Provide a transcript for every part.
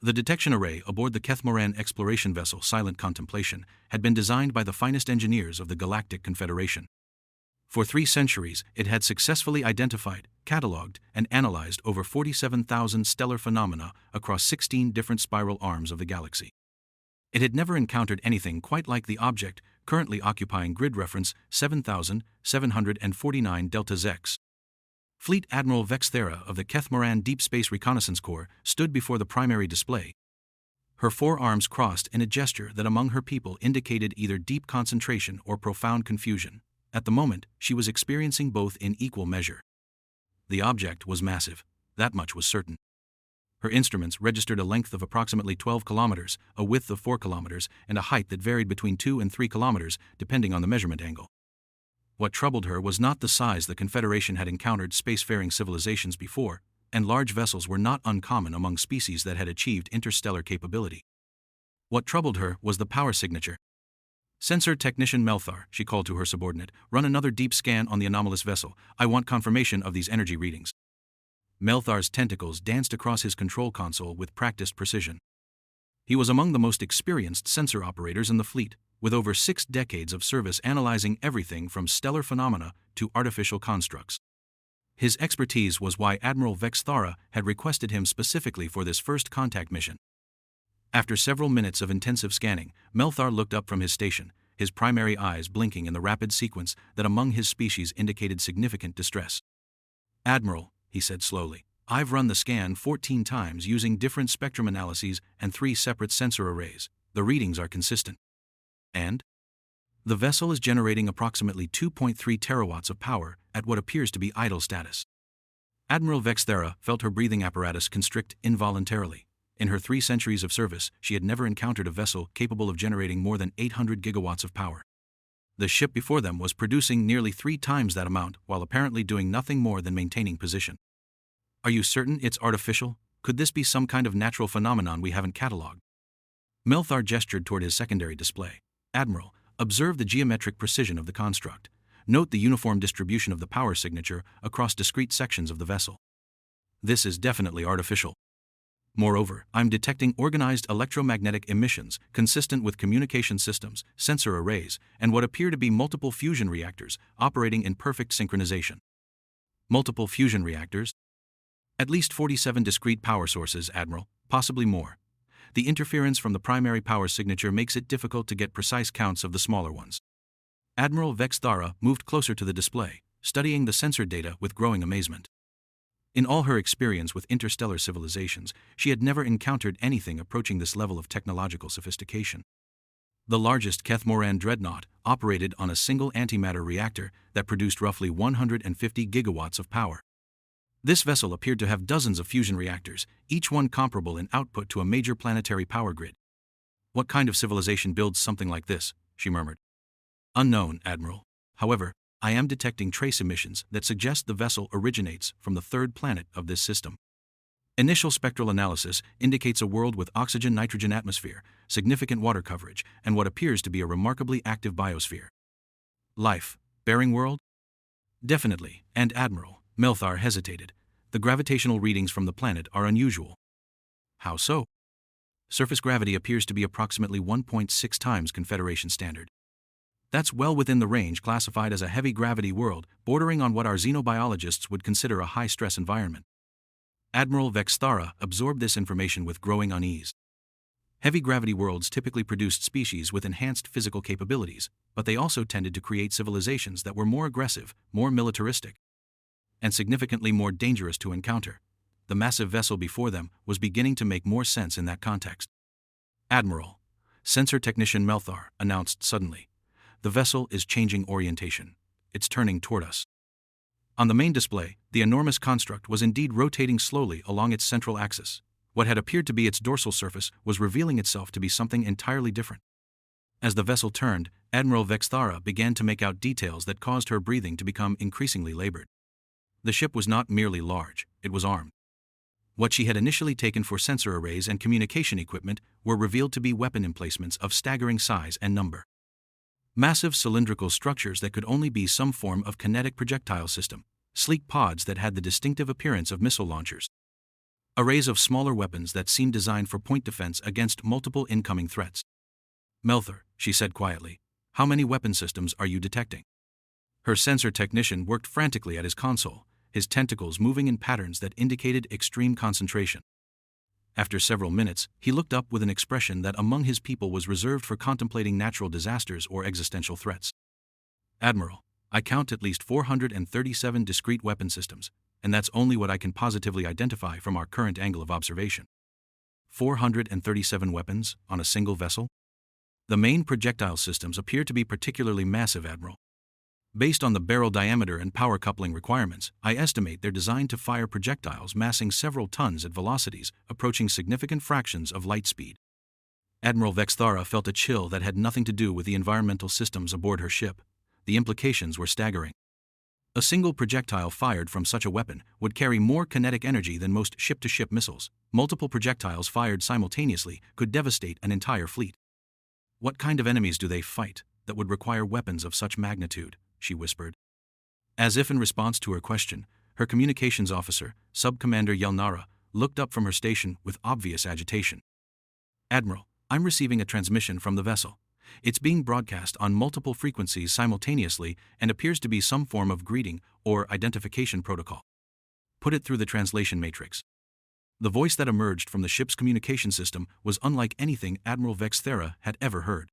The detection array aboard the Kethmoran exploration vessel Silent Contemplation had been designed by the finest engineers of the Galactic Confederation. For 3 centuries, it had successfully identified, catalogued, and analyzed over 47,000 stellar phenomena across 16 different spiral arms of the galaxy. It had never encountered anything quite like the object currently occupying grid reference 7749 Delta Zex. Fleet Admiral Vexthera of the Kethmoran Deep Space Reconnaissance Corps stood before the primary display. Her 4 arms crossed in a gesture that among her people indicated either deep concentration or profound confusion. At the moment, she was experiencing both in equal measure. The object was massive, that much was certain. Her instruments registered a length of approximately 12 kilometers, a width of 4 kilometers, and a height that varied between 2 and 3 kilometers, depending on the measurement angle. What troubled her was not the size. The Confederation had encountered spacefaring civilizations before, and large vessels were not uncommon among species that had achieved interstellar capability. What troubled her was the power signature. "Sensor Technician Melthar," she called to her subordinate, "run another deep scan on the anomalous vessel. I want confirmation of these energy readings." Melthar's tentacles danced across his control console with practiced precision. He was among the most experienced sensor operators in the fleet, with over 6 decades of service analyzing everything from stellar phenomena to artificial constructs. His expertise was why Admiral Vexthara had requested him specifically for this first contact mission. After several minutes of intensive scanning, Melthar looked up from his station, his primary eyes blinking in the rapid sequence that among his species indicated significant distress. "Admiral," he said slowly, "I've run the scan 14 times using different spectrum analyses and 3 separate sensor arrays. The readings are consistent. And the vessel is generating approximately 2.3 terawatts of power at what appears to be idle status." Admiral Vexthera felt her breathing apparatus constrict involuntarily. In her 3 centuries of service, she had never encountered a vessel capable of generating more than 800 gigawatts of power. The ship before them was producing nearly 3 times that amount while apparently doing nothing more than maintaining position. "Are you certain it's artificial? Could this be some kind of natural phenomenon we haven't catalogued?" Melthar gestured toward his secondary display. "Admiral, observe the geometric precision of the construct. Note the uniform distribution of the power signature across discrete sections of the vessel. This is definitely artificial. Moreover, I'm detecting organized electromagnetic emissions consistent with communication systems, sensor arrays, and what appear to be multiple fusion reactors operating in perfect synchronization." "Multiple fusion reactors?" "At least 47 discrete power sources, Admiral, possibly more. The interference from the primary power signature makes it difficult to get precise counts of the smaller ones." Admiral Vexthara moved closer to the display, studying the sensor data with growing amazement. In all her experience with interstellar civilizations, she had never encountered anything approaching this level of technological sophistication. The largest Kethmoran dreadnought operated on a single antimatter reactor that produced roughly 150 gigawatts of power. This vessel appeared to have dozens of fusion reactors, each one comparable in output to a major planetary power grid. "What kind of civilization builds something like this?" she murmured. "Unknown, Admiral. However, I am detecting trace emissions that suggest the vessel originates from the 3rd planet of this system. Initial spectral analysis indicates a world with oxygen-nitrogen atmosphere, significant water coverage, and what appears to be a remarkably active biosphere." "Life-bearing world?" "Definitely, and Admiral," Melthar hesitated, "the gravitational readings from the planet are unusual." "How so?" "Surface gravity appears to be approximately 1.6 times Confederation standard. That's well within the range classified as a heavy gravity world, bordering on what our xenobiologists would consider a high-stress environment." Admiral Vexthara absorbed this information with growing unease. Heavy gravity worlds typically produced species with enhanced physical capabilities, but they also tended to create civilizations that were more aggressive, more militaristic, and significantly more dangerous to encounter. The massive vessel before them was beginning to make more sense in that context. "Admiral," Sensor Technician Melthar announced suddenly, "the vessel is changing orientation. It's turning toward us." On the main display, the enormous construct was indeed rotating slowly along its central axis. What had appeared to be its dorsal surface was revealing itself to be something entirely different. As the vessel turned, Admiral Vexthara began to make out details that caused her breathing to become increasingly labored. The ship was not merely large, it was armed. What she had initially taken for sensor arrays and communication equipment were revealed to be weapon emplacements of staggering size and number. Massive cylindrical structures that could only be some form of kinetic projectile system, sleek pods that had the distinctive appearance of missile launchers. Arrays of smaller weapons that seemed designed for point defense against multiple incoming threats. Melthor, she said quietly, how many weapon systems are you detecting? Her sensor technician worked frantically at his console, his tentacles moving in patterns that indicated extreme concentration. After several minutes, he looked up with an expression that among his people was reserved for contemplating natural disasters or existential threats. Admiral, I count at least 437 discrete weapon systems, and that's only what I can positively identify from our current angle of observation. 437 weapons on a single vessel? The main projectile systems appear to be particularly massive, Admiral. Based on the barrel diameter and power coupling requirements, I estimate they're designed to fire projectiles massing several tons at velocities approaching significant fractions of light speed. Admiral Vexthara felt a chill that had nothing to do with the environmental systems aboard her ship. The implications were staggering. A single projectile fired from such a weapon would carry more kinetic energy than most ship-to-ship missiles. Multiple projectiles fired simultaneously could devastate an entire fleet. What kind of enemies do they fight that would require weapons of such magnitude? She whispered. As if in response to her question, her communications officer, Sub-Commander Yelnara, looked up from her station with obvious agitation. Admiral, I'm receiving a transmission from the vessel. It's being broadcast on multiple frequencies simultaneously and appears to be some form of greeting or identification protocol. Put it through the translation matrix. The voice that emerged from the ship's communication system was unlike anything Admiral Vexthara had ever heard.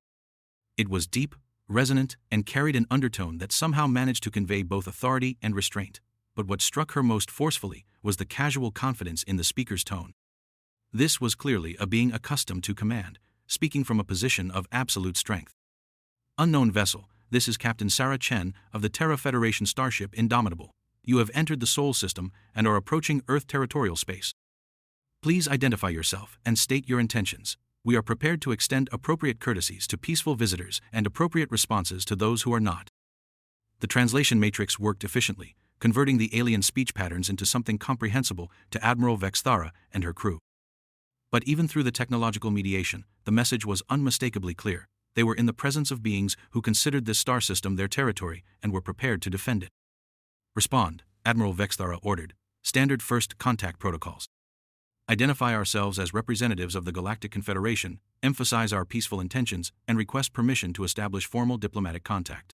It was deep, resonant, and carried an undertone that somehow managed to convey both authority and restraint. But what struck her most forcefully was the casual confidence in the speaker's tone. This was clearly a being accustomed to command, speaking from a position of absolute strength. Unknown vessel, this is Captain Sarah Chen of the Terra Federation starship Indomitable. You have entered the Sol system and are approaching Earth territorial space. Please identify yourself and state your intentions. We are prepared to extend appropriate courtesies to peaceful visitors and appropriate responses to those who are not. The translation matrix worked efficiently, converting the alien speech patterns into something comprehensible to Admiral Vexthara and her crew. But even through the technological mediation, the message was unmistakably clear. They were in the presence of beings who considered this star system their territory and were prepared to defend it. Respond, Admiral Vexthara ordered. Standard first contact protocols. Identify ourselves as representatives of the Galactic Confederation, emphasize our peaceful intentions, and request permission to establish formal diplomatic contact.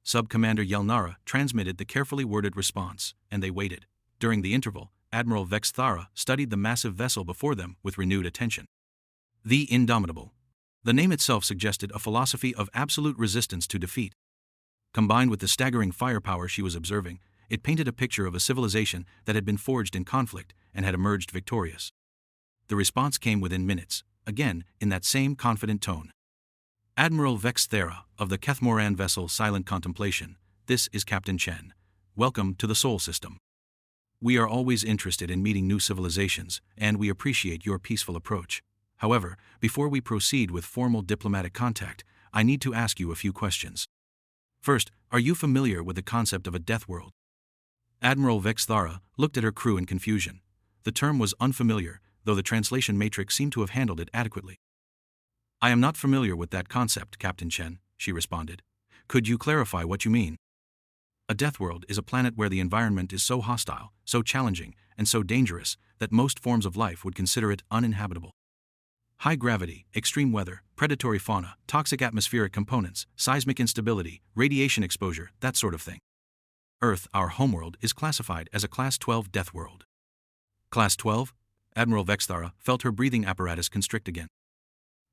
Sub-Commander Yelnara transmitted the carefully worded response, and they waited. During the interval, Admiral Vexthara studied the massive vessel before them with renewed attention. The Indomitable. The name itself suggested a philosophy of absolute resistance to defeat. Combined with the staggering firepower she was observing, it painted a picture of a civilization that had been forged in conflict and had emerged victorious. The response came within minutes, again in that same confident tone. Admiral Vexthara of the Kethmoran vessel Silent Contemplation, this is Captain Chen. Welcome to the Sol system. We are always interested in meeting new civilizations, and we appreciate your peaceful approach. However, before we proceed with formal diplomatic contact, I need to ask you a few questions. First, are you familiar with the concept of a death world? Admiral Vexthara looked at her crew in confusion. The term was unfamiliar, though the translation matrix seemed to have handled it adequately. I am not familiar with that concept, Captain Chen, she responded. Could you clarify what you mean? A death world is a planet where the environment is so hostile, so challenging, and so dangerous that most forms of life would consider it uninhabitable. High gravity, extreme weather, predatory fauna, toxic atmospheric components, seismic instability, radiation exposure, that sort of thing. Earth, our homeworld, is classified as a Class 12 death world. Class 12? Admiral Vexthara felt her breathing apparatus constrict again.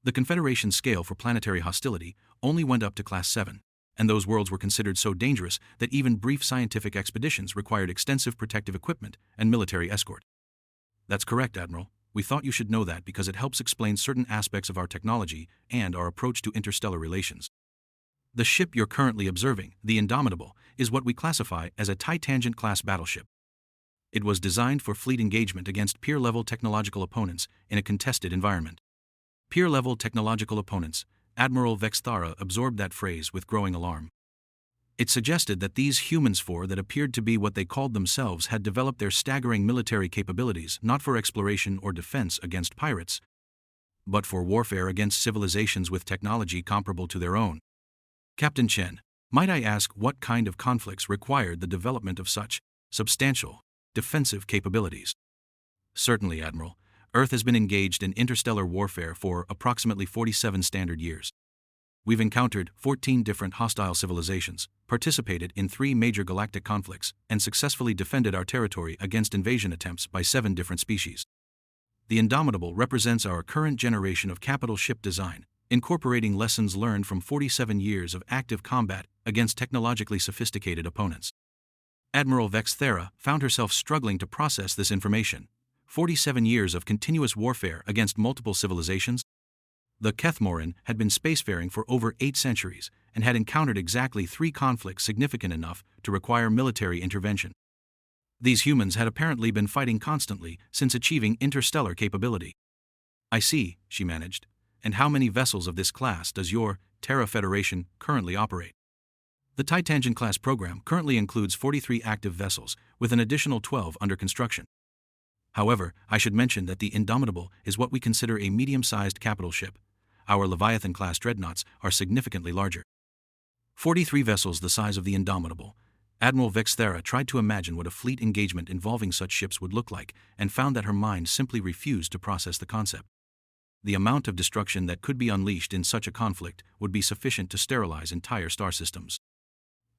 The Confederation's scale for planetary hostility only went up to Class 7, and those worlds were considered so dangerous that even brief scientific expeditions required extensive protective equipment and military escort. That's correct, Admiral. We thought you should know that because it helps explain certain aspects of our technology and our approach to interstellar relations. The ship you're currently observing, the Indomitable, is what we classify as a Titangent-class battleship. It was designed for fleet engagement against peer-level technological opponents in a contested environment. Peer-level technological opponents. Admiral Vexthara absorbed that phrase with growing alarm. It suggested that these humans four that appeared to be what they called themselves had developed their staggering military capabilities not for exploration or defense against pirates, but for warfare against civilizations with technology comparable to their own. Captain Chen, might I ask what kind of conflicts required the development of such substantial defensive capabilities? Certainly, Admiral. Earth has been engaged in interstellar warfare for approximately 47 standard years. We've encountered 14 different hostile civilizations, participated in 3 major galactic conflicts, and successfully defended our territory against invasion attempts by 7 different species. The Indomitable represents our current generation of capital ship design, incorporating lessons learned from 47 years of active combat against technologically sophisticated opponents. Admiral Vex Thera found herself struggling to process this information. 47 years of continuous warfare against multiple civilizations. The Kethmoran had been spacefaring for over 8 centuries and had encountered exactly 3 conflicts significant enough to require military intervention. These humans had apparently been fighting constantly since achieving interstellar capability. I see, she managed. And how many vessels of this class does your Terra Federation currently operate? The Titangen-class program currently includes 43 active vessels, with an additional 12 under construction. However, I should mention that the Indomitable is what we consider a medium-sized capital ship. Our Leviathan-class dreadnoughts are significantly larger. 43 vessels the size of the Indomitable. Admiral Vex Thera tried to imagine what a fleet engagement involving such ships would look like, and found that her mind simply refused to process the concept. The amount of destruction that could be unleashed in such a conflict would be sufficient to sterilize entire star systems.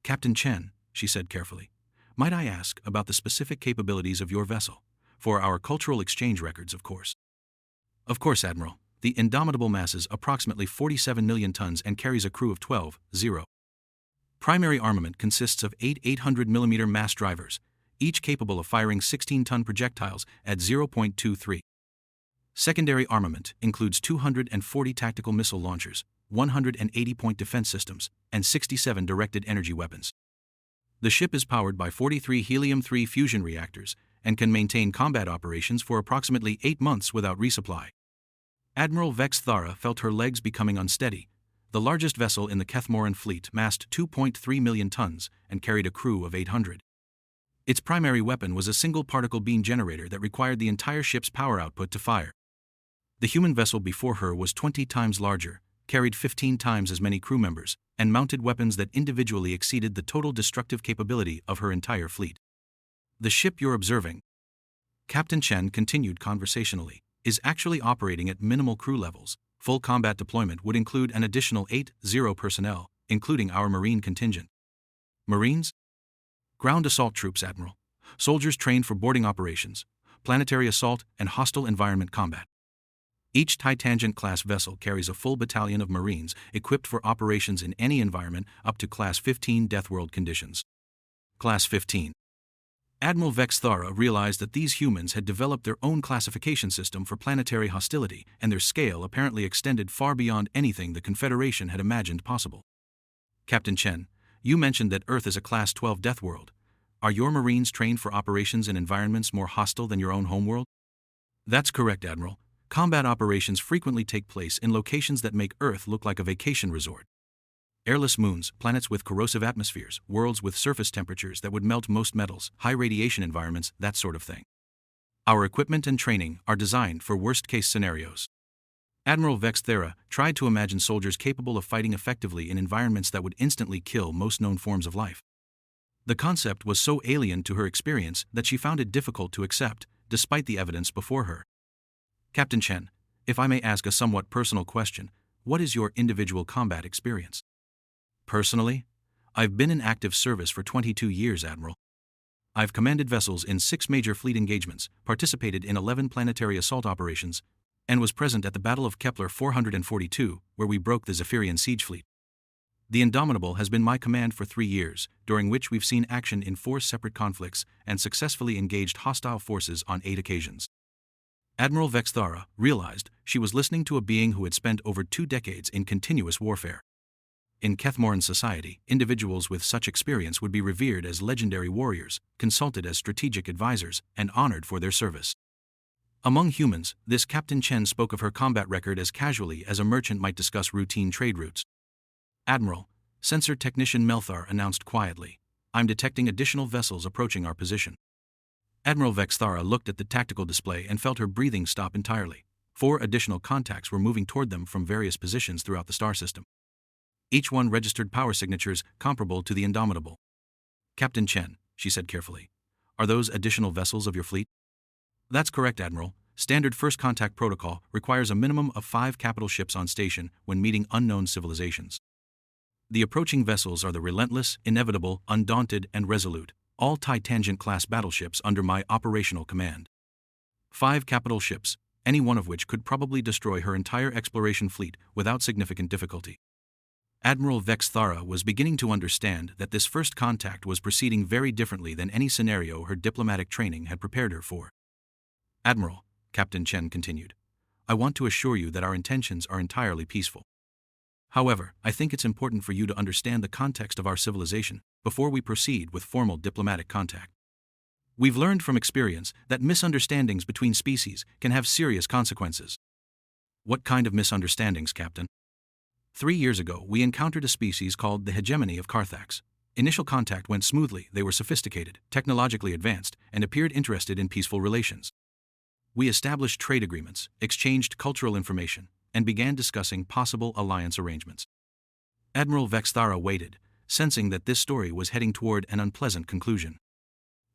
Captain Chen, she said carefully, might I ask about the specific capabilities of your vessel? For our cultural exchange records, of course. Of course, Admiral. The Indomitable masses approximately 47 million tons and carries a crew of 12. Primary armament consists of 8 800mm mass drivers, each capable of firing 16-ton projectiles at 0.23. Secondary armament includes 240 tactical missile launchers, 180-point defense systems, and 67 directed energy weapons. The ship is powered by 43 helium-3 fusion reactors and can maintain combat operations for approximately 8 months without resupply. Admiral Vex Thara felt her legs becoming unsteady. The largest vessel in the Kethmoran fleet massed 2.3 million tons and carried a crew of 800. Its primary weapon was a single particle beam generator that required the entire ship's power output to fire. The human vessel before her was 20 times larger, carried 15 times as many crew members, and mounted weapons that individually exceeded the total destructive capability of her entire fleet. The ship you're observing, Captain Chen continued conversationally, is actually operating at minimal crew levels. Full combat deployment would include an additional 80 personnel, including our Marine contingent. Marines? Ground assault troops, Admiral. Soldiers trained for boarding operations, planetary assault, and hostile environment combat. Each Titangent-class vessel carries a full battalion of Marines equipped for operations in any environment up to Class 15 Death World conditions. Class 15. Admiral Vex Thara realized that these humans had developed their own classification system for planetary hostility, and their scale apparently extended far beyond anything the Confederation had imagined possible. Captain Chen, you mentioned that Earth is a Class 12 Death World. Are your Marines trained for operations in environments more hostile than your own homeworld? That's correct, Admiral. Combat operations frequently take place in locations that make Earth look like a vacation resort. Airless moons, planets with corrosive atmospheres, worlds with surface temperatures that would melt most metals, high radiation environments, that sort of thing. Our equipment and training are designed for worst-case scenarios. Admiral Vex Thera tried to imagine soldiers capable of fighting effectively in environments that would instantly kill most known forms of life. The concept was so alien to her experience that she found it difficult to accept, despite the evidence before her. Captain Chen, if I may ask a somewhat personal question, what is your individual combat experience? Personally, I've been in active service for 22 years, Admiral. I've commanded vessels in 6 major fleet engagements, participated in 11 planetary assault operations, and was present at the Battle of Kepler 442, where we broke the Zephyrian siege fleet. The Indomitable has been my command for 3 years, during which we've seen action in 4 separate conflicts and successfully engaged hostile forces on 8 occasions. Admiral Vex Thara realized she was listening to a being who had spent over 2 decades in continuous warfare. In Kethmoran society, individuals with such experience would be revered as legendary warriors, consulted as strategic advisors, and honored for their service. Among humans, this Captain Chen spoke of her combat record as casually as a merchant might discuss routine trade routes. Admiral, Sensor Technician Melthar announced quietly, I'm detecting additional vessels approaching our position. Admiral Vex Thara looked at the tactical display and felt her breathing stop entirely. 4 additional contacts were moving toward them from various positions throughout the star system. Each one registered power signatures comparable to the Indomitable. Captain Chen, she said carefully, are those additional vessels of your fleet? That's correct, Admiral. Standard First Contact Protocol requires a minimum of 5 capital ships on station when meeting unknown civilizations. The approaching vessels are the Relentless, Inevitable, Undaunted, and Resolute, all TIE-Tangent-class battleships under my operational command. 5 capital ships, any one of which could probably destroy her entire exploration fleet without significant difficulty. Admiral Vex Thara was beginning to understand that this first contact was proceeding very differently than any scenario her diplomatic training had prepared her for. Admiral, Captain Chen continued, I want to assure you that our intentions are entirely peaceful. However, I think it's important for you to understand the context of our civilization before we proceed with formal diplomatic contact. We've learned from experience that misunderstandings between species can have serious consequences. What kind of misunderstandings, Captain? 3 years ago, we encountered a species called the hegemony of Carthax. Initial contact went smoothly, they were sophisticated, technologically advanced, and appeared interested in peaceful relations. We established trade agreements, exchanged cultural information, and began discussing possible alliance arrangements. Admiral Vex Thara waited, sensing that this story was heading toward an unpleasant conclusion.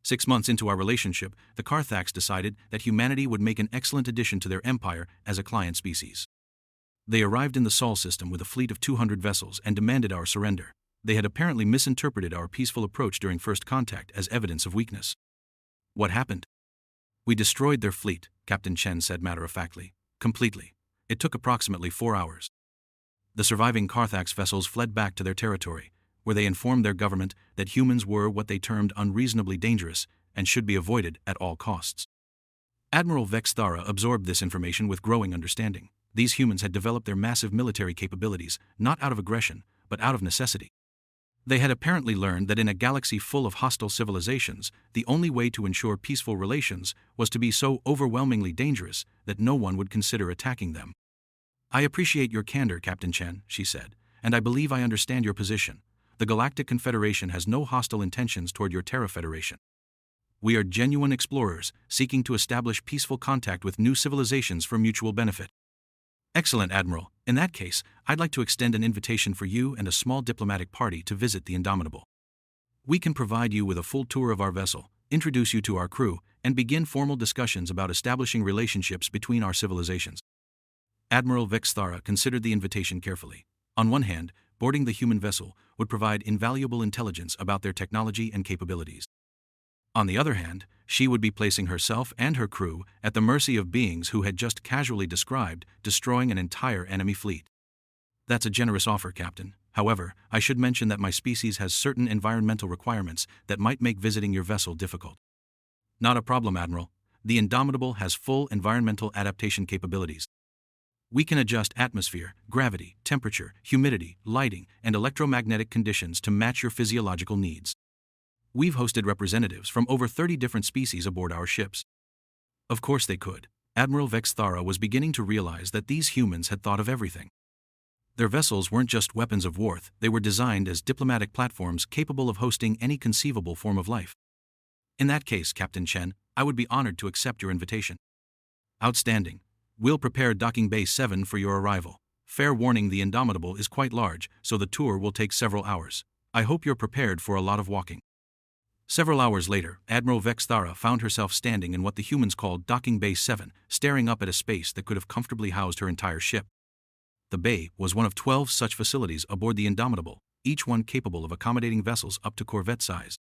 6 months into our relationship, the Carthax decided that humanity would make an excellent addition to their empire as a client species. They arrived in the Sol system with a fleet of 200 vessels and demanded our surrender. They had apparently misinterpreted our peaceful approach during first contact as evidence of weakness. What happened? We destroyed their fleet, Captain Chen said matter-of-factly. Completely. It took approximately 4 hours. The surviving Carthax vessels fled back to their territory, where they informed their government that humans were what they termed unreasonably dangerous and should be avoided at all costs. Admiral Vex Thara absorbed this information with growing understanding. These humans had developed their massive military capabilities not out of aggression, but out of necessity. They had apparently learned that in a galaxy full of hostile civilizations, the only way to ensure peaceful relations was to be so overwhelmingly dangerous that no one would consider attacking them. I appreciate your candor, Captain Chen, she said, and I believe I understand your position. The Galactic Confederation has no hostile intentions toward your Terra Federation. We are genuine explorers, seeking to establish peaceful contact with new civilizations for mutual benefit. Excellent, Admiral. In that case, I'd like to extend an invitation for you and a small diplomatic party to visit the Indomitable. We can provide you with a full tour of our vessel, introduce you to our crew, and begin formal discussions about establishing relationships between our civilizations. Admiral Vex Thara considered the invitation carefully. On one hand, boarding the human vessel would provide invaluable intelligence about their technology and capabilities. On the other hand, she would be placing herself and her crew at the mercy of beings who had just casually described destroying an entire enemy fleet. That's a generous offer, Captain. However, I should mention that my species has certain environmental requirements that might make visiting your vessel difficult. Not a problem, Admiral. The Indomitable has full environmental adaptation capabilities. We can adjust atmosphere, gravity, temperature, humidity, lighting, and electromagnetic conditions to match your physiological needs. We've hosted representatives from over 30 different species aboard our ships. Of course they could. Admiral Vex Thara was beginning to realize that these humans had thought of everything. Their vessels weren't just weapons of war, they were designed as diplomatic platforms capable of hosting any conceivable form of life. In that case, Captain Chen, I would be honored to accept your invitation. Outstanding. We'll prepare Docking Bay 7 for your arrival. Fair warning, the Indomitable is quite large, so the tour will take several hours. I hope you're prepared for a lot of walking. Several hours later, Admiral Vex Thara found herself standing in what the humans called Docking Bay 7, staring up at a space that could have comfortably housed her entire ship. The bay was one of 12 such facilities aboard the Indomitable, each one capable of accommodating vessels up to corvette size.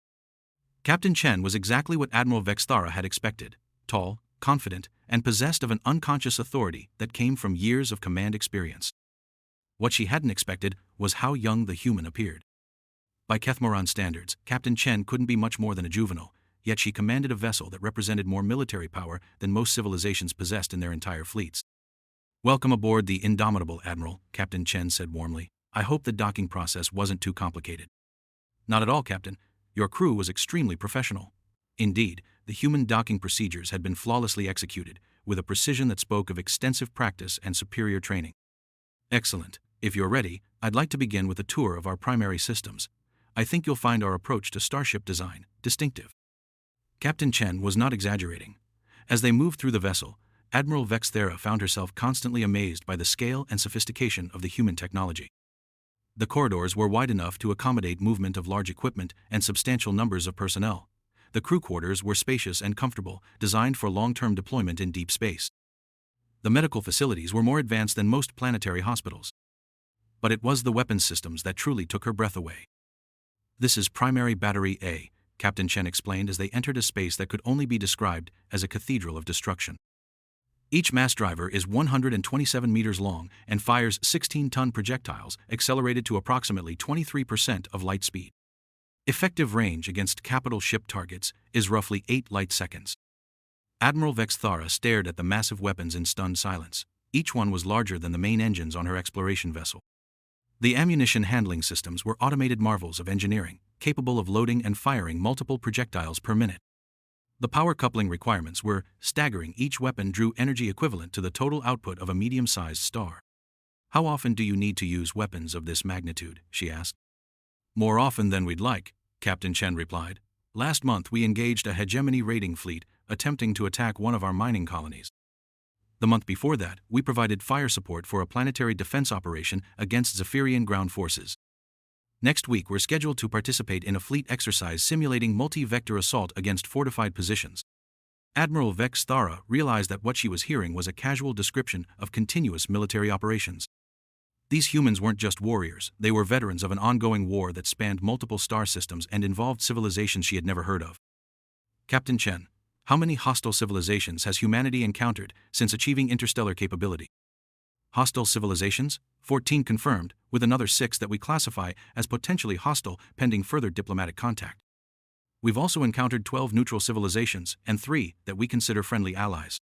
Captain Chen was exactly what Admiral Vex Thara had expected: tall, confident, and possessed of an unconscious authority that came from years of command experience. What she hadn't expected was how young the human appeared. By Kethmoran standards, Captain Chen couldn't be much more than a juvenile, yet she commanded a vessel that represented more military power than most civilizations possessed in their entire fleets. Welcome aboard the Indomitable, Admiral, Captain Chen said warmly. I hope the docking process wasn't too complicated. Not at all, Captain. Your crew was extremely professional. Indeed, the human docking procedures had been flawlessly executed, with a precision that spoke of extensive practice and superior training. Excellent. If you're ready, I'd like to begin with a tour of our primary systems. I think you'll find our approach to starship design distinctive. Captain Chen was not exaggerating. As they moved through the vessel, Admiral Vex Thara found herself constantly amazed by the scale and sophistication of the human technology. The corridors were wide enough to accommodate movement of large equipment and substantial numbers of personnel. The crew quarters were spacious and comfortable, designed for long-term deployment in deep space. The medical facilities were more advanced than most planetary hospitals. But it was the weapons systems that truly took her breath away. "This is Primary Battery A," Captain Chen explained as they entered a space that could only be described as a cathedral of destruction. Each mass driver is 127 meters long and fires 16-ton projectiles accelerated to approximately 23% of light speed. Effective range against capital ship targets is roughly 8 light seconds. Admiral Vexthara stared at the massive weapons in stunned silence. Each one was larger than the main engines on her exploration vessel. The ammunition handling systems were automated marvels of engineering, capable of loading and firing multiple projectiles per minute. The power coupling requirements were staggering. Each weapon drew energy equivalent to the total output of a medium-sized star. "How often do you need to use weapons of this magnitude?" she asked. "More often than we'd like," Captain Chen replied. "Last month we engaged a hegemony raiding fleet attempting to attack one of our mining colonies. The month before that, we provided fire support for a planetary defense operation against Zephyrian ground forces. Next week we're scheduled to participate in a fleet exercise simulating multi-vector assault against fortified positions." Admiral Vexthara realized that what she was hearing was a casual description of continuous military operations. These humans weren't just warriors, they were veterans of an ongoing war that spanned multiple star systems and involved civilizations she had never heard of. "Captain Chen, how many hostile civilizations has humanity encountered since achieving interstellar capability?" "Hostile civilizations? 14 confirmed, with another 6 that we classify as potentially hostile pending further diplomatic contact. We've also encountered 12 neutral civilizations and 3 that we consider friendly allies."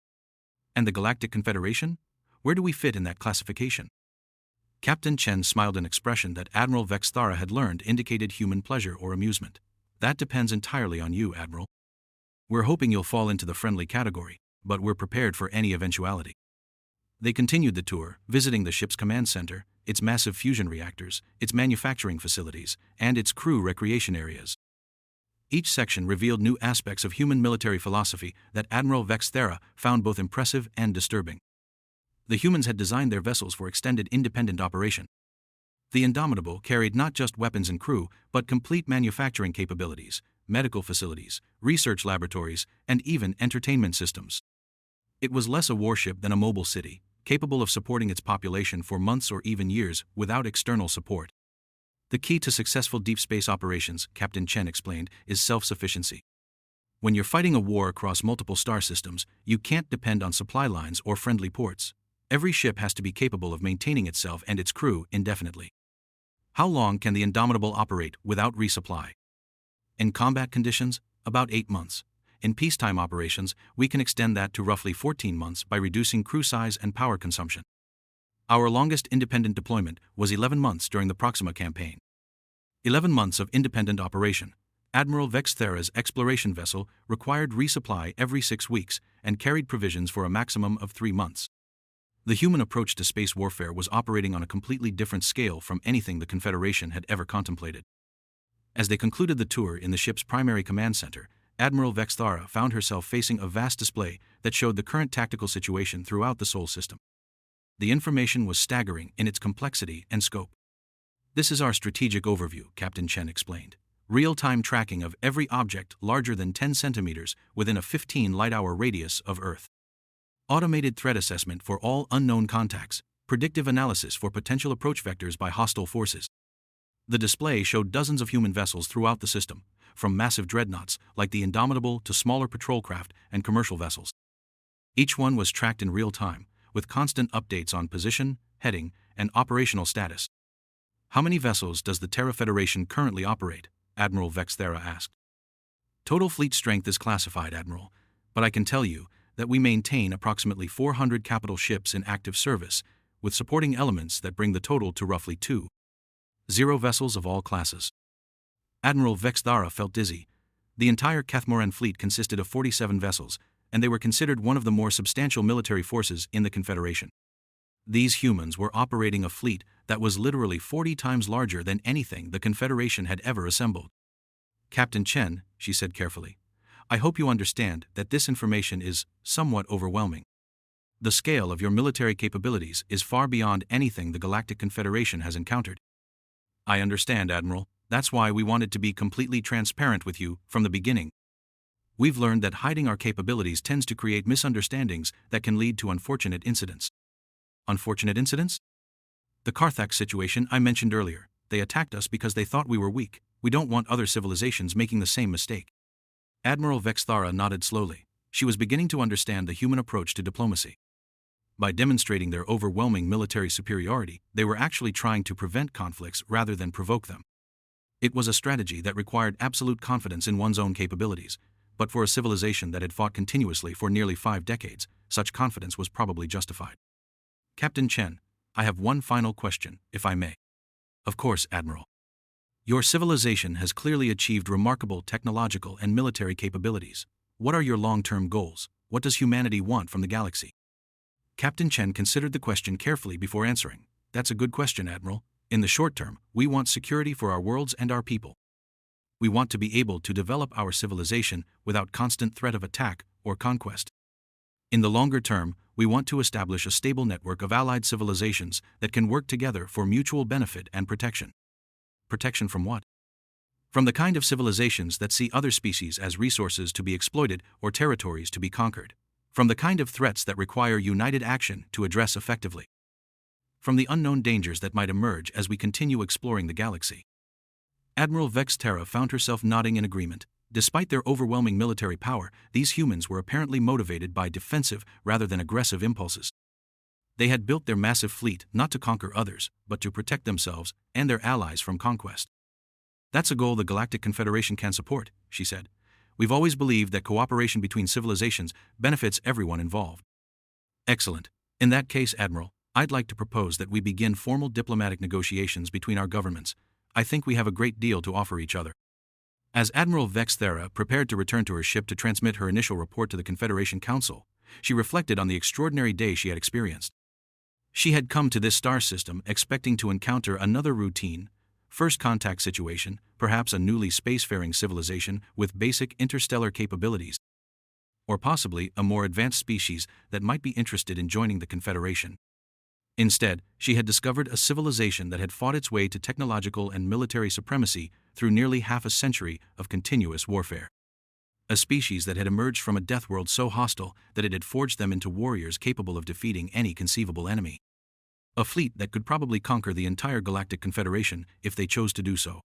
"And the Galactic Confederation? Where do we fit in that classification?" Captain Chen smiled, an expression that Admiral Vexthara had learned indicated human pleasure or amusement. "That depends entirely on you, Admiral. We're hoping you'll fall into the friendly category, but we're prepared for any eventuality." They continued the tour, visiting the ship's command center, its massive fusion reactors, its manufacturing facilities, and its crew recreation areas. Each section revealed new aspects of human military philosophy that Admiral Vexthara found both impressive and disturbing. The humans had designed their vessels for extended independent operation. The Indomitable carried not just weapons and crew, but complete manufacturing capabilities, medical facilities, research laboratories, and even entertainment systems. It was less a warship than a mobile city, capable of supporting its population for months or even years without external support. "The key to successful deep space operations," Captain Chen explained, "is self-sufficiency. When you're fighting a war across multiple star systems, you can't depend on supply lines or friendly ports. Every ship has to be capable of maintaining itself and its crew indefinitely." "How long can the Indomitable operate without resupply?" "In combat conditions, about 8 months. In peacetime operations, we can extend that to roughly 14 months by reducing crew size and power consumption. Our longest independent deployment was 11 months during the Proxima campaign." 11 months of independent operation. Admiral Vexthara's exploration vessel required resupply every 6 weeks and carried provisions for a maximum of 3 months. The human approach to space warfare was operating on a completely different scale from anything the Confederation had ever contemplated. As they concluded the tour in the ship's primary command center, Admiral Vexthara found herself facing a vast display that showed the current tactical situation throughout the Sol system. The information was staggering in its complexity and scope. "This is our strategic overview," Captain Chen explained. "Real-time tracking of every object larger than 10 centimeters within a 15 light-hour radius of Earth. Automated threat assessment for all unknown contacts, predictive analysis for potential approach vectors by hostile forces." The display showed dozens of human vessels throughout the system, from massive dreadnoughts like the Indomitable to smaller patrol craft and commercial vessels. Each one was tracked in real time, with constant updates on position, heading, and operational status. "How many vessels does the Terra Federation currently operate?" Admiral Vexthara asked. "Total fleet strength is classified, Admiral, but I can tell you that we maintain approximately 400 capital ships in active service, with supporting elements that bring the total to roughly 2.0 vessels of all classes." Admiral Vexthara felt dizzy. The entire Kethmoran fleet consisted of 47 vessels, and they were considered one of the more substantial military forces in the Confederation. These humans were operating a fleet that was literally 40 times larger than anything the Confederation had ever assembled. "Captain Chen," she said carefully, "I hope you understand that this information is somewhat overwhelming. The scale of your military capabilities is far beyond anything the Galactic Confederation has encountered." "I understand, Admiral. That's why we wanted to be completely transparent with you from the beginning." We've learned that hiding our capabilities tends to create misunderstandings that can lead to unfortunate incidents. Unfortunate incidents? The Karthak situation I mentioned earlier. They attacked us because they thought we were weak. We don't want other civilizations making the same mistake. Admiral Vexthara nodded slowly. She was beginning to understand the human approach to diplomacy. By demonstrating their overwhelming military superiority, they were actually trying to prevent conflicts rather than provoke them. It was a strategy that required absolute confidence in one's own capabilities, but for a civilization that had fought continuously for nearly 5 decades, such confidence was probably justified. Captain Chen, I have one final question, if I may. Of course, Admiral. Your civilization has clearly achieved remarkable technological and military capabilities. What are your long-term goals? What does humanity want from the galaxy? Captain Chen considered the question carefully before answering. That's a good question, Admiral. In the short term, we want security for our worlds and our people. We want to be able to develop our civilization without constant threat of attack or conquest. In the longer term, we want to establish a stable network of allied civilizations that can work together for mutual benefit and protection. Protection from what? From the kind of civilizations that see other species as resources to be exploited or territories to be conquered. From the kind of threats that require united action to address effectively. From the unknown dangers that might emerge as we continue exploring the galaxy. Admiral Vexthara found herself nodding in agreement. Despite their overwhelming military power, these humans were apparently motivated by defensive rather than aggressive impulses. They had built their massive fleet not to conquer others, but to protect themselves and their allies from conquest. That's a goal the Galactic Confederation can support, she said. We've always believed that cooperation between civilizations benefits everyone involved. Excellent. In that case, Admiral, I'd like to propose that we begin formal diplomatic negotiations between our governments. I think we have a great deal to offer each other. As Admiral Vexthara prepared to return to her ship to transmit her initial report to the Confederation Council, she reflected on the extraordinary day she had experienced. She had come to this star system expecting to encounter another routine, first contact situation, perhaps a newly spacefaring civilization with basic interstellar capabilities, or possibly a more advanced species that might be interested in joining the Confederation. Instead, she had discovered a civilization that had fought its way to technological and military supremacy through nearly half a century of continuous warfare. A species that had emerged from a death world so hostile that it had forged them into warriors capable of defeating any conceivable enemy. A fleet that could probably conquer the entire Galactic Confederation if they chose to do so.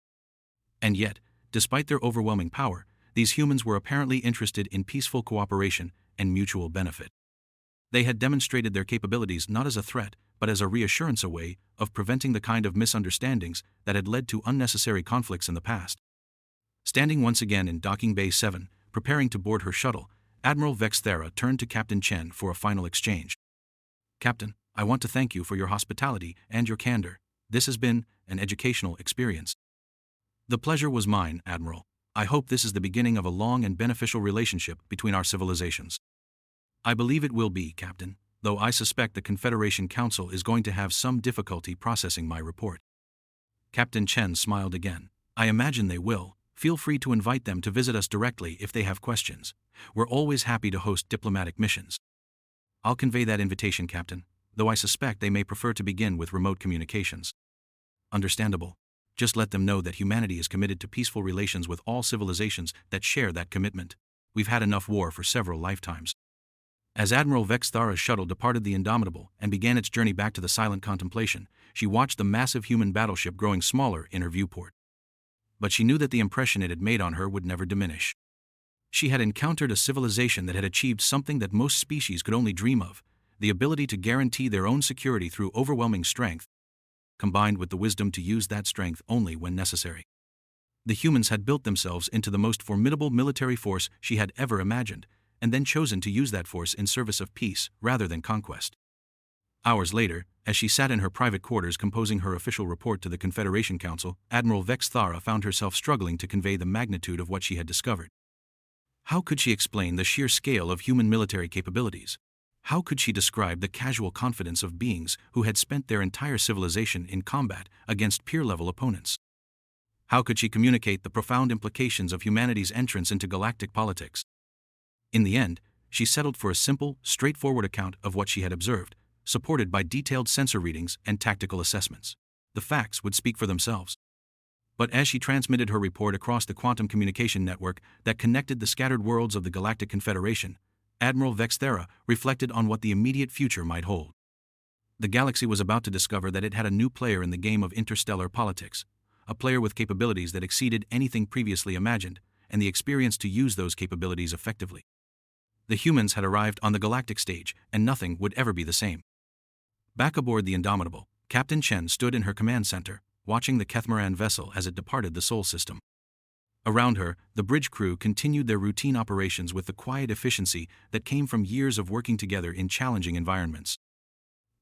And yet, despite their overwhelming power, these humans were apparently interested in peaceful cooperation and mutual benefit. They had demonstrated their capabilities not as a threat, but as a reassurance, a way of preventing the kind of misunderstandings that had led to unnecessary conflicts in the past. Standing once again in Docking Bay 7, preparing to board her shuttle, Admiral Vexthara turned to Captain Chen for a final exchange. Captain, I want to thank you for your hospitality and your candor. This has been an educational experience. The pleasure was mine, Admiral. I hope this is the beginning of a long and beneficial relationship between our civilizations. I believe it will be, Captain, though I suspect the Confederation Council is going to have some difficulty processing my report. Captain Chen smiled again. I imagine they will. Feel free to invite them to visit us directly if they have questions. We're always happy to host diplomatic missions. I'll convey that invitation, Captain, though I suspect they may prefer to begin with remote communications. Understandable. Just let them know that humanity is committed to peaceful relations with all civilizations that share that commitment. We've had enough war for several lifetimes. As Admiral Vexthara's shuttle departed the Indomitable and began its journey back to the silent contemplation, she watched the massive human battleship growing smaller in her viewport. But she knew that the impression it had made on her would never diminish. She had encountered a civilization that had achieved something that most species could only dream of, the ability to guarantee their own security through overwhelming strength, combined with the wisdom to use that strength only when necessary. The humans had built themselves into the most formidable military force she had ever imagined, and then chosen to use that force in service of peace rather than conquest. Hours later, as she sat in her private quarters composing her official report to the Confederation Council, Admiral Vexthara found herself struggling to convey the magnitude of what she had discovered. How could she explain the sheer scale of human military capabilities? How could she describe the casual confidence of beings who had spent their entire civilization in combat against peer-level opponents? How could she communicate the profound implications of humanity's entrance into galactic politics? In the end, she settled for a simple, straightforward account of what she had observed, supported by detailed sensor readings and tactical assessments. The facts would speak for themselves. But as she transmitted her report across the quantum communication network that connected the scattered worlds of the Galactic Confederation, Admiral Vexthera reflected on what the immediate future might hold. The galaxy was about to discover that it had a new player in the game of interstellar politics, a player with capabilities that exceeded anything previously imagined, and the experience to use those capabilities effectively. The humans had arrived on the galactic stage, and nothing would ever be the same. Back aboard the Indomitable, Captain Chen stood in her command center, watching the Kethmaran vessel as it departed the Sol system. Around her, the bridge crew continued their routine operations with the quiet efficiency that came from years of working together in challenging environments.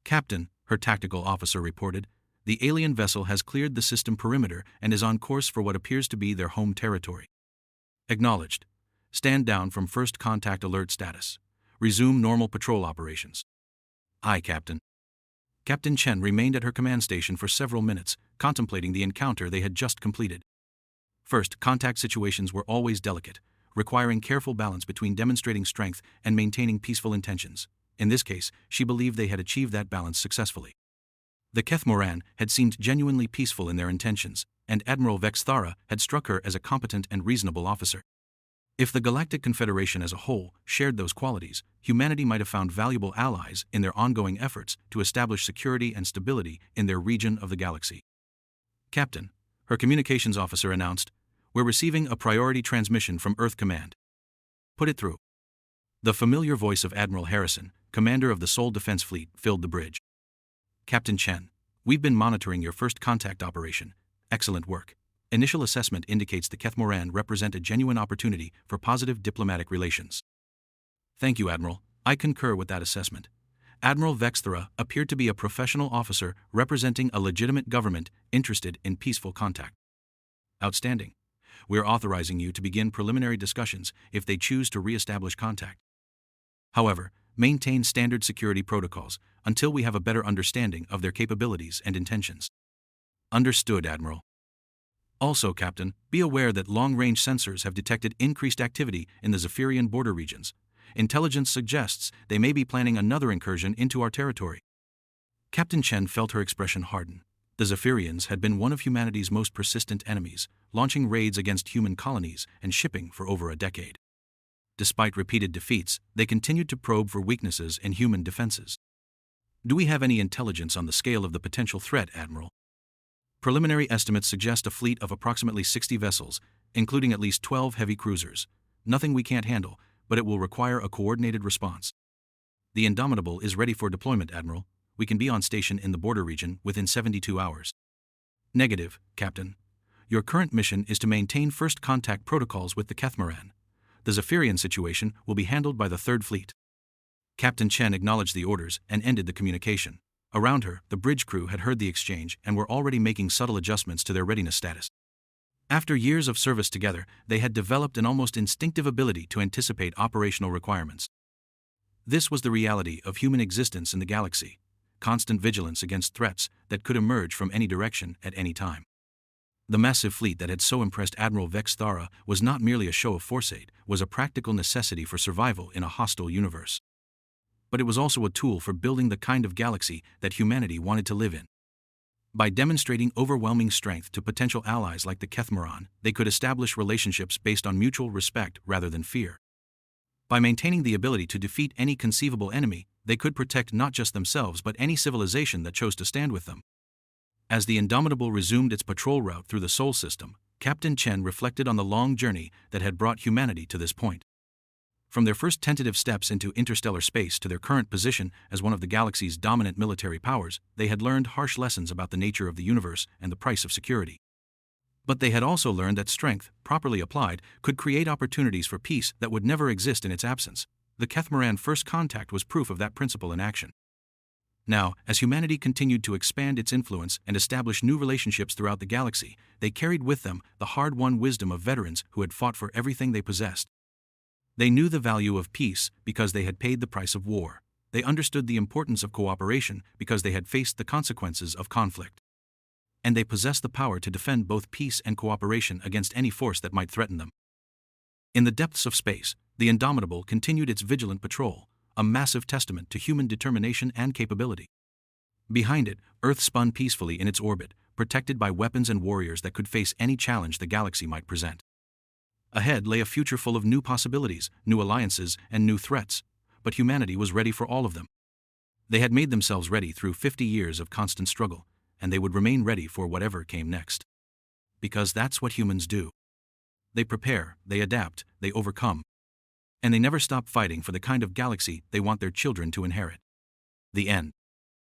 "Captain," her tactical officer reported, "the alien vessel has cleared the system perimeter and is on course for what appears to be their home territory." "Acknowledged. Stand down from first contact alert status. Resume normal patrol operations." "Aye, Captain." Captain Chen remained at her command station for several minutes, contemplating the encounter they had just completed. First contact situations were always delicate, requiring careful balance between demonstrating strength and maintaining peaceful intentions. In this case, she believed they had achieved that balance successfully. The Kethmoran had seemed genuinely peaceful in their intentions, and Admiral Vexthara had struck her as a competent and reasonable officer. If the Galactic Confederation as a whole shared those qualities, humanity might have found valuable allies in their ongoing efforts to establish security and stability in their region of the galaxy. "Captain," her communications officer announced, "we're receiving a priority transmission from Earth Command." "Put it through." The familiar voice of Admiral Harrison, commander of the Sol Defense Fleet, filled the bridge. "Captain Chen, we've been monitoring your first contact operation. Excellent work. Initial assessment indicates the Kethmoran represent a genuine opportunity for positive diplomatic relations." "Thank you, Admiral. I concur with that assessment." Admiral Vexthera appeared to be a professional officer representing a legitimate government interested in peaceful contact. "Outstanding. We're authorizing you to begin preliminary discussions if they choose to re-establish contact. However, maintain standard security protocols until we have a better understanding of their capabilities and intentions." "Understood, Admiral." "Also, Captain, be aware that long-range sensors have detected increased activity in the Zephyrian border regions. Intelligence suggests they may be planning another incursion into our territory." Captain Chen felt her expression harden. The Zephyrians had been one of humanity's most persistent enemies, launching raids against human colonies and shipping for over a decade. Despite repeated defeats, they continued to probe for weaknesses in human defenses. "Do we have any intelligence on the scale of the potential threat, Admiral?" "Preliminary estimates suggest a fleet of approximately 60 vessels, including at least 12 heavy cruisers. Nothing we can't handle, but it will require a coordinated response." "The Indomitable is ready for deployment, Admiral. We can be on station in the border region within 72 hours. "Negative, Captain. Your current mission is to maintain first contact protocols with the Kethmoran. The Zephyrian situation will be handled by the Third Fleet." Captain Chen acknowledged the orders and ended the communication. Around her, the bridge crew had heard the exchange and were already making subtle adjustments to their readiness status. After years of service together, they had developed an almost instinctive ability to anticipate operational requirements. This was the reality of human existence in the galaxy: constant vigilance against threats that could emerge from any direction at any time. The massive fleet that had so impressed Admiral Vexthara was not merely a show of foresight, was a practical necessity for survival in a hostile universe. But it was also a tool for building the kind of galaxy that humanity wanted to live in. By demonstrating overwhelming strength to potential allies like the Kethmoran, they could establish relationships based on mutual respect rather than fear. By maintaining the ability to defeat any conceivable enemy, they could protect not just themselves but any civilization that chose to stand with them. As the Indomitable resumed its patrol route through the Sol system, Captain Chen reflected on the long journey that had brought humanity to this point. From their first tentative steps into interstellar space to their current position as one of the galaxy's dominant military powers, they had learned harsh lessons about the nature of the universe and the price of security. But they had also learned that strength, properly applied, could create opportunities for peace that would never exist in its absence. The Kethmoran first contact was proof of that principle in action. Now, as humanity continued to expand its influence and establish new relationships throughout the galaxy, they carried with them the hard-won wisdom of veterans who had fought for everything they possessed. They knew the value of peace because they had paid the price of war. They understood the importance of cooperation because they had faced the consequences of conflict. And they possessed the power to defend both peace and cooperation against any force that might threaten them. In the depths of space, the Indomitable continued its vigilant patrol, a massive testament to human determination and capability. Behind it, Earth spun peacefully in its orbit, protected by weapons and warriors that could face any challenge the galaxy might present. Ahead lay a future full of new possibilities, new alliances, and new threats, but humanity was ready for all of them. They had made themselves ready through 50 years of constant struggle, and they would remain ready for whatever came next. Because that's what humans do. They prepare, they adapt, they overcome. And they never stop fighting for the kind of galaxy they want their children to inherit. The end.